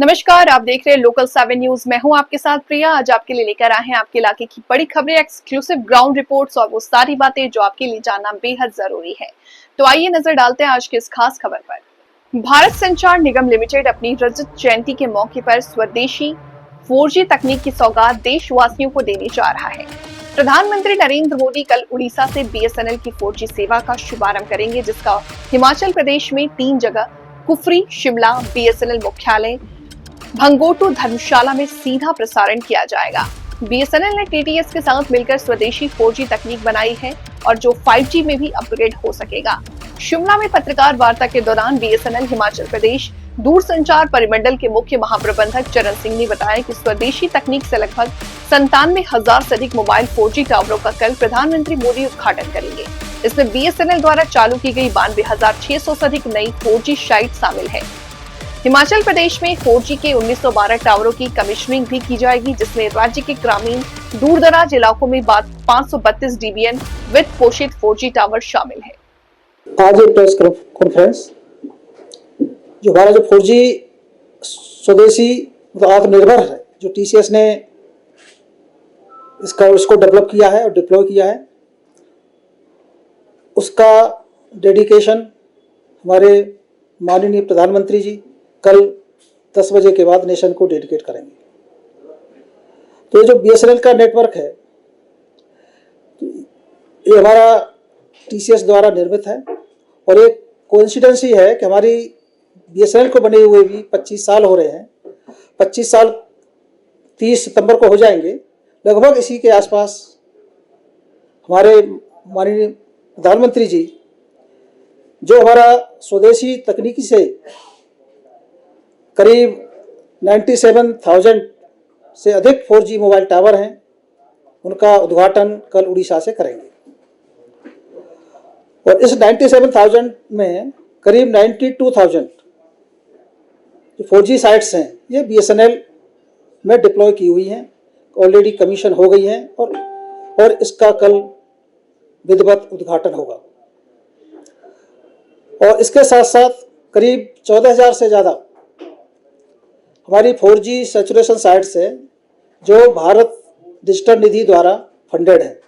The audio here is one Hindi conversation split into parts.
नमस्कार, आप देख रहे हैं लोकल 7 न्यूज। मैं हूं आपके साथ प्रिया। आज आपके लिए लेकर आए हैं आपके इलाके की बड़ी खबरें, एक्सक्लूसिव ग्राउंड रिपोर्ट्स और वो सारी बातें जो आपके लिए जानना बेहद जरूरी है। तो आइए नजर डालते हैं आज की इस खास खबर पर। भारत संचार निगम लिमिटेड अपनी रजत जयंती के मौके पर स्वदेशी 4G तकनीक की सौगात देशवासियों को देने जा रहा है। प्रधानमंत्री नरेंद्र मोदी कल उड़ीसा से BSNL की 4G सेवा का शुभारंभ करेंगे, जिसका हिमाचल प्रदेश में 3 जगह कुफरी, शिमला, BSNL मुख्यालय भंगोटू धर्मशाला में सीधा प्रसारण किया जाएगा। BSNL ने TTS के साथ मिलकर स्वदेशी 4G तकनीक बनाई है और जो 5G में भी अपग्रेड हो सकेगा। शिमला में पत्रकार वार्ता के दौरान BSNL हिमाचल प्रदेश दूरसंचार परिमंडल के मुख्य महाप्रबंधक चरण सिंह ने बताया कि स्वदेशी तकनीक से लगभग 97,000 से अधिक मोबाइल 4G टावरों का कल प्रधानमंत्री मोदी उद्घाटन करेंगे। इसमें BSNL द्वारा चालू की गई 92,600 से अधिक नई 4G साइट शामिल है। हिमाचल प्रदेश में 4G के 1912 टावरों की कमिश्निंग भी की जाएगी, जिसमें राज्य के ग्रामीण दूरदराज इलाकों में 532 DBN वित्त पोषित 4G टावर शामिल है। आज एक प्रेस कॉन्फ्रेंस जो हमारा जो 4G स्वदेशी आत्मनिर्भर है, जो TCS ने इसको डेवलप किया है और डिप्लॉय किया है, उसका डेडिकेशन हमारे माननीय प्रधानमंत्री जी कल 10 बजे के बाद नेशन को डेडिकेट करेंगे। तो ये जो BSNL का नेटवर्क है, ये हमारा TCS द्वारा निर्मित है और एक कोइंसिडेंस ही है कि हमारी BSNL को बने हुए भी 25 साल हो रहे हैं। 25 साल 30 सितंबर को हो जाएंगे। लगभग इसी के आसपास हमारे माननीय प्रधानमंत्री जी जो हमारा स्वदेशी तकनीकी से करीब 97,000 से अधिक 4G मोबाइल टावर हैं, उनका उद्घाटन कल उड़ीसा से करेंगे। और इस 97,000 में करीब 92,000 जो 4G साइट्स हैं, ये BSNL में डिप्लॉय की हुई हैं, ऑलरेडी कमीशन हो गई हैं और इसका कल विधिवत उद्घाटन होगा। और इसके साथ साथ करीब 14,000 से ज़्यादा हमारी 4G सैचुरेशन साइट्स है जो भारत डिजिटल निधि द्वारा फंडेड है।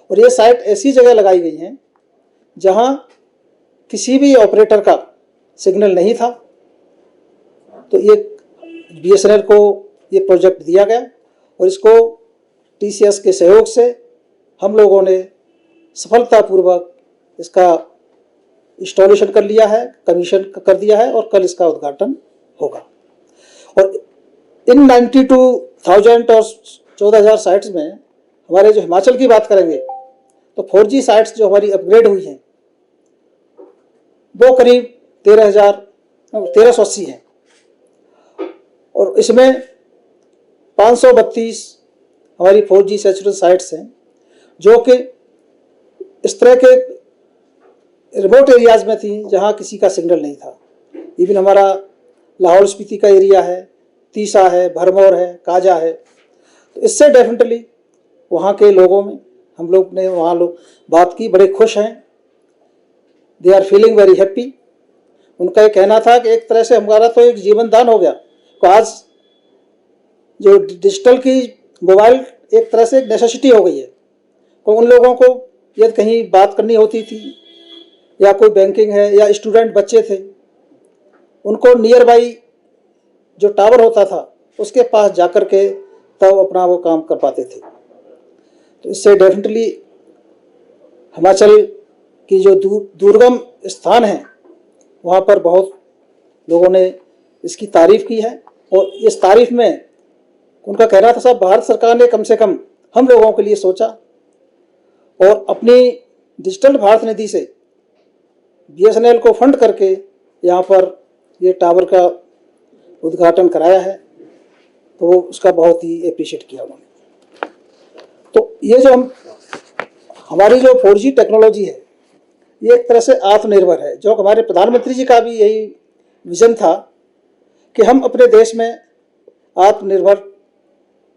और ये साइट ऐसी जगह लगाई गई हैं जहां किसी भी ऑपरेटर का सिग्नल नहीं था। तो ये BSNL को ये प्रोजेक्ट दिया गया और इसको TCS के सहयोग से हम लोगों ने सफलतापूर्वक इसका इंस्टॉलेशन कर लिया है, कमीशन कर दिया है और कल इसका उद्घाटन होगा। और इन 92,000 और 14,000 साइट्स में हमारे जो हिमाचल की बात करेंगे तो 4G साइट्स जो हमारी अपग्रेड हुई हैं वो करीब 1380 हैं और इसमें 532 हमारी 4G सैचुरेशन साइट्स हैं जो कि इस तरह के रिमोट एरियाज में थी जहां किसी का सिग्नल नहीं था। इवन हमारा लाहौल स्पीति का एरिया है, तीसा है, भरमौर है, काजा है। तो इससे डेफिनेटली वहाँ के लोगों में हम लोग ने वहाँ लोग बात की, बड़े खुश हैं, they are feeling very happy. उनका ये कहना था कि एक तरह से हमारा तो एक जीवन दान हो गया। तो आज जो डिजिटल की मोबाइल एक तरह से एक नेसेसिटी हो गई है। तो उन लोगों को यदि कहीं बात करनी होती थी या कोई बैंकिंग है या स्टूडेंट बच्चे थे, उनको नियर बाई जो टावर होता था उसके पास जाकर के तब अपना वो काम कर पाते थे। तो इससे डेफिनेटली हिमाचल की जो दुर्गम स्थान है वहाँ पर बहुत लोगों ने इसकी तारीफ़ की है। और इस तारीफ़ में उनका कहना था साहब भारत सरकार ने कम से कम हम लोगों के लिए सोचा और अपनी डिजिटल भारत निधि से BSNL को फंड करके यहाँ पर ये टावर का उद्घाटन कराया है। तो वो उसका बहुत ही अप्रिशिएट किया उन्होंने। तो ये जो हमारी जो 4G टेक्नोलॉजी है ये एक तरह से आत्मनिर्भर है, जो हमारे प्रधानमंत्री जी का भी यही विज़न था कि हम अपने देश में आत्मनिर्भर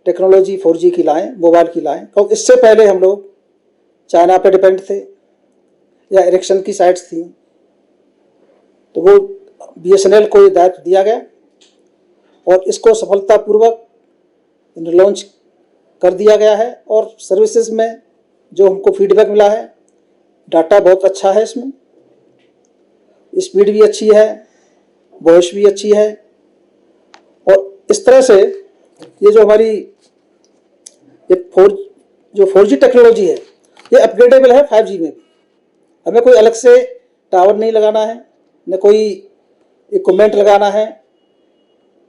टेक्नोलॉजी 4G की लाएं, मोबाइल की लाएं। क्योंकि इससे पहले हम लोग चाइना पे डिपेंड थे या इरेक्शन की साइट्स थी, तो वो BSNL को दायित्व दिया गया और इसको सफलतापूर्वक लॉन्च कर दिया गया है। और सर्विसेज में जो हमको फीडबैक मिला है, डाटा बहुत अच्छा है, इसमें स्पीड भी अच्छी है, वॉइस भी अच्छी है। और इस तरह से ये जो हमारी जो 4G टेक्नोलॉजी है, ये अपग्रेडेबल है 5G में भी। हमें कोई अलग से टावर नहीं लगाना है, न कोई इक्विपमेंट लगाना है,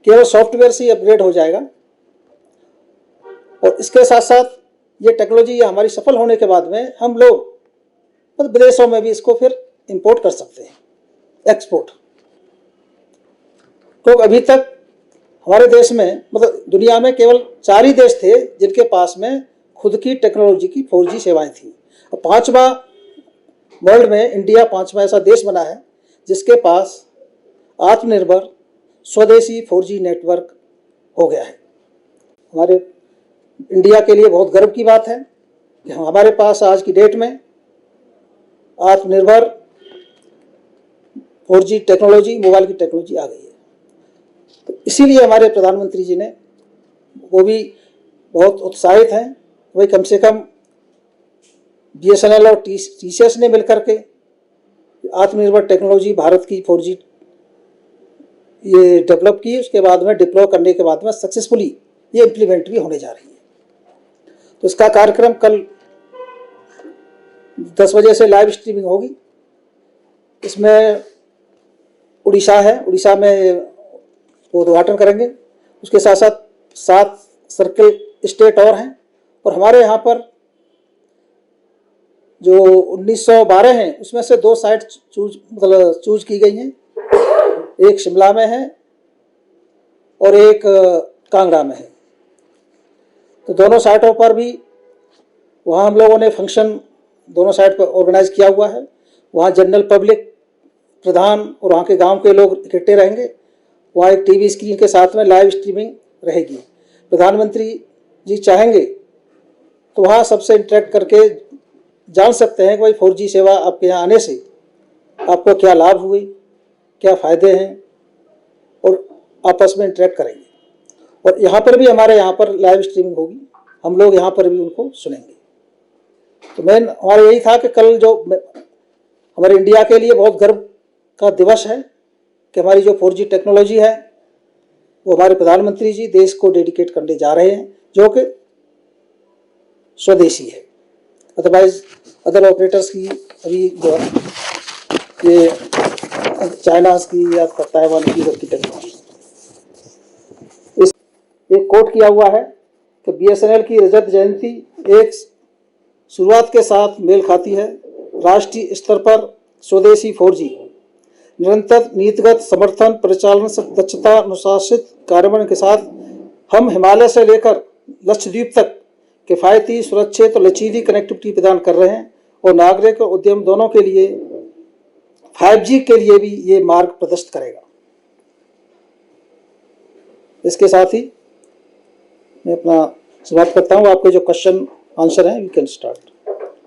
केवल सॉफ्टवेयर से ही अपग्रेड हो जाएगा। और इसके साथ साथ ये टेक्नोलॉजी ये हमारी सफल होने के बाद में हम लोग मतलब विदेशों में भी इसको फिर इंपोर्ट कर सकते हैं, एक्सपोर्ट। तो अभी तक हमारे देश में मतलब दुनिया में केवल 4 ही देश थे जिनके पास में खुद की टेक्नोलॉजी की 4G सेवाएं थी। और 5वां वर्ल्ड में इंडिया 5वां ऐसा देश बना है जिसके पास आत्मनिर्भर स्वदेशी 4G नेटवर्क हो गया है। हमारे इंडिया के लिए बहुत गर्व की बात है कि हमारे पास आज की डेट में आत्मनिर्भर 4G टेक्नोलॉजी, मोबाइल की टेक्नोलॉजी आ गई है। तो इसीलिए हमारे प्रधानमंत्री जी ने वो भी बहुत उत्साहित हैं। वही कम से कम BSNL और TCS ने मिलकर के आत्मनिर्भर टेक्नोलॉजी भारत की 4G ये डेवलप की। उसके बाद में डिप्लॉय करने के बाद में सक्सेसफुली ये इम्प्लीमेंट भी होने जा रही है। तो इसका कार्यक्रम कल 10 बजे से लाइव स्ट्रीमिंग होगी। इसमें उड़ीसा है, उड़ीसा में वो उद्घाटन करेंगे। उसके साथ साथ 7 सर्किल स्टेट और हैं। और हमारे यहाँ पर जो 1912 हैं उसमें से 2 साइट चूज की गई हैं। एक शिमला में है और एक कांगड़ा में है। तो दोनों साइटों पर भी वहाँ हम लोगों ने फंक्शन दोनों साइट पर ऑर्गेनाइज किया हुआ है। वहाँ जनरल पब्लिक, प्रधान और वहाँ के गांव के लोग इकट्ठे रहेंगे। वहाँ एक टीवी स्क्रीन के साथ में लाइव स्ट्रीमिंग रहेगी। प्रधानमंत्री जी चाहेंगे तो वहाँ सबसे इंटरेक्ट करके जान सकते हैं कि भाई 4G सेवा आपके यहाँ आने से आपको क्या लाभ हुए, क्या फ़ायदे हैं, और आपस में इंटरेक्ट करेंगे। और यहाँ पर भी हमारे यहाँ पर लाइव स्ट्रीमिंग होगी, हम लोग यहाँ पर भी उनको सुनेंगे। तो मेन हमारा यही था कि कल जो हमारे इंडिया के लिए बहुत गर्व का दिवस है कि हमारी जो 4G टेक्नोलॉजी है वो हमारे प्रधानमंत्री जी देश को डेडिकेट करने जा रहे हैं, जो कि स्वदेशी है। अदरवाइज अदर ऑपरेटर्स की अभी जो ये चाइना की या ताइवान की टेक्नोलॉजी। इस एक कोट किया हुआ है कि BSNL की रजत जयंती एक शुरुआत के साथ मेल खाती है। राष्ट्रीय स्तर पर स्वदेशी 4G निरंतर नीतिगत समर्थन, परिचालन दक्षता, अनुशासित कार्यान्वयन के साथ हम हिमालय से लेकर लक्षद्वीप तक किफ़ायती, सुरक्षित और लचीली कनेक्टिविटी प्रदान कर रहे हैं। और नागरिक और उद्यम दोनों के लिए 5G के लिए भी ये मार्ग प्रशस्त करेगा। इसके साथ ही मैं अपना समाप्त करता हूँ। आपके जो क्वेश्चन आंसर हैं, वी कैन स्टार्ट।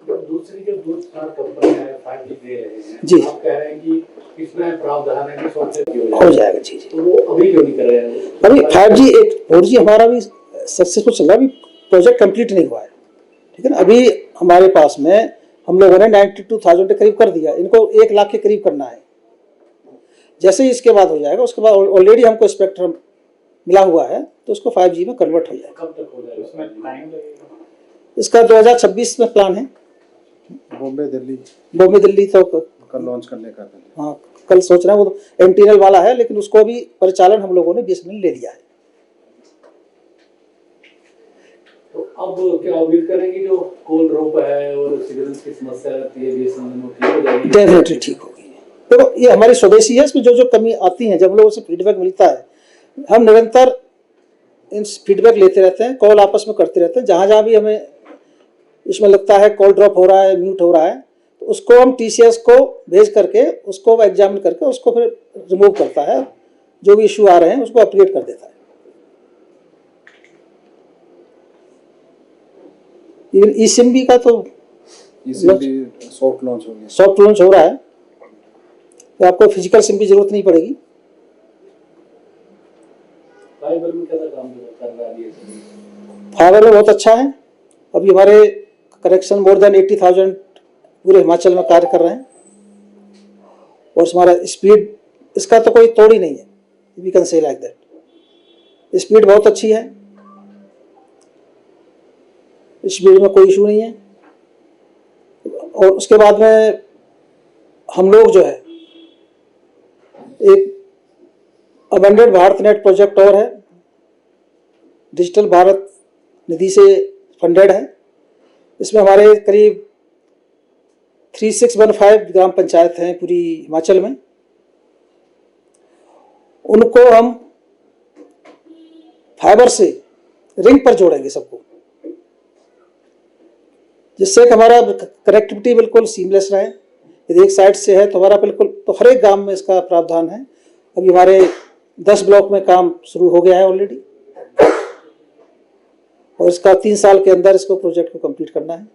दूसरी जो दूसरी कंपनी है 5G दे रहे हैं जी, आप कह रहे हैं कि इसमें प्रावधान है कि सॉफ्टवेयर हो जाएगा। जी, तो वो अभी क्यों नहीं कर रहे हैं? अभी 5G एक 4G हमारा भी सक्सेसफुल चल रहा है। अभी प्रोजेक्ट कंप्लीट नहीं हुआ है, ठीक है ना। अभी हमारे पास में हम लोगों ने 92,000 के करीब कर दिया। इनको 1 लाख के करीब करना है। जैसे ही इसके बाद हो जाएगा, उसके बाद ऑलरेडी हमको स्पेक्ट्रम मिला हुआ है, तो उसको 5G में कन्वर्ट हो जाएगा। कब तक हो जाएगा? इसमें टाइम लगेगा? इसका 2026 में प्लान है। बॉम्बे दिल्ली तो कल लॉन्च करने का। हाँ, कल सोच रहे हैं। वो तो एंटीनल वाला है, लेकिन उसको भी परिचालन हम लोगों ने BSNL ले लिया है। तो अब क्या उम्मीद करेंगे जो कॉल ड्रॉप है और सिग्नल्स की समस्या रहती है BSNL में ठीक हो जाएगी? डेफिनेटली ठीक होगी। देखो, ये हमारी स्वदेशी है। इसमें जो जो कमी आती है, जब लोगों से फीडबैक मिलता है, हम निरंतर इन फीडबैक लेते रहते हैं, कॉल आपस में करते रहते हैं। जहाँ जहाँ भी हमें इसमें लगता है कॉल ड्रॉप हो रहा है, म्यूट हो रहा है, तो उसको हम TCS को भेज करके उसको एग्जामिन करके उसको फिर रिमूव करता है। जो भी इशू आ रहे हैं उसको अपडेट कर देता है। इवन eSIM भी का तो सॉफ्ट लॉन्च हो गया। सॉफ्ट लॉन्च हो रहा है, तो आपको फिजिकल सिम की जरूरत नहीं पड़ेगी। फाइबर में बहुत अच्छा है। अभी हमारे कनेक्शन मोर देन 80,000 पूरे हिमाचल में कार्य कर रहे हैं और हमारा स्पीड इसका तो कोई तोड़ ही नहीं है, we can say like that. Speed बहुत अच्छी है, स्पीड में कोई इशू नहीं है। और उसके बाद में हम लोग जो है एक अमेंडेड भारत नेट प्रोजेक्ट और है, डिजिटल भारत निधि से फंडेड है। इसमें हमारे करीब 3615 ग्राम पंचायत हैं पूरी हिमाचल में, उनको हम फाइबर से रिंग पर जोड़ेंगे सबको, जिससे कि हमारा कनेक्टिविटी बिल्कुल सीमलेस रहे। यदि एक साइड से है तो हमारा बिल्कुल, तो हर एक गांव में इसका प्रावधान है। अभी हमारे 10 ब्लॉक में काम शुरू हो गया है ऑलरेडी और इसका 3 साल के अंदर इसको प्रोजेक्ट को कंप्लीट करना है।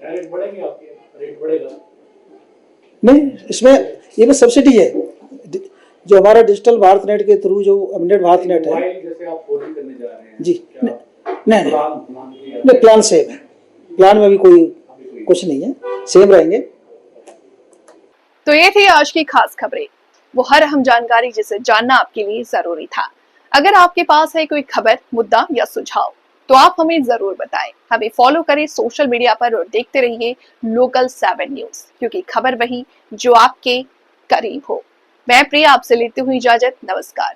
रेट बढ़ेंगे आपके, रेट बढ़ेगा? नहीं, इसमें ये में सब्सिडी है जो हमारा डिजिटल भारत नेट के थ्रू जो अमेंडेड भारत नेट है। जैसे आप 4G करने जा रहे हैं जी, नहीं, प्लान सेम है, प्लान में भी कोई कुछ नहीं है, सेम रहेंगे। तो ये थी आज की खास खबरें, वो हर अहम जानकारी जिसे जानना आपके लिए जरूरी था। अगर आपके पास है कोई खबर, मुद्दा या सुझाव तो आप हमें जरूर बताएं। हमें फॉलो करें सोशल मीडिया पर और देखते रहिए लोकल 7 न्यूज, क्योंकि खबर वही जो आपके करीब हो। मैं प्रिया आपसे लेती हूँ इजाजत, नमस्कार।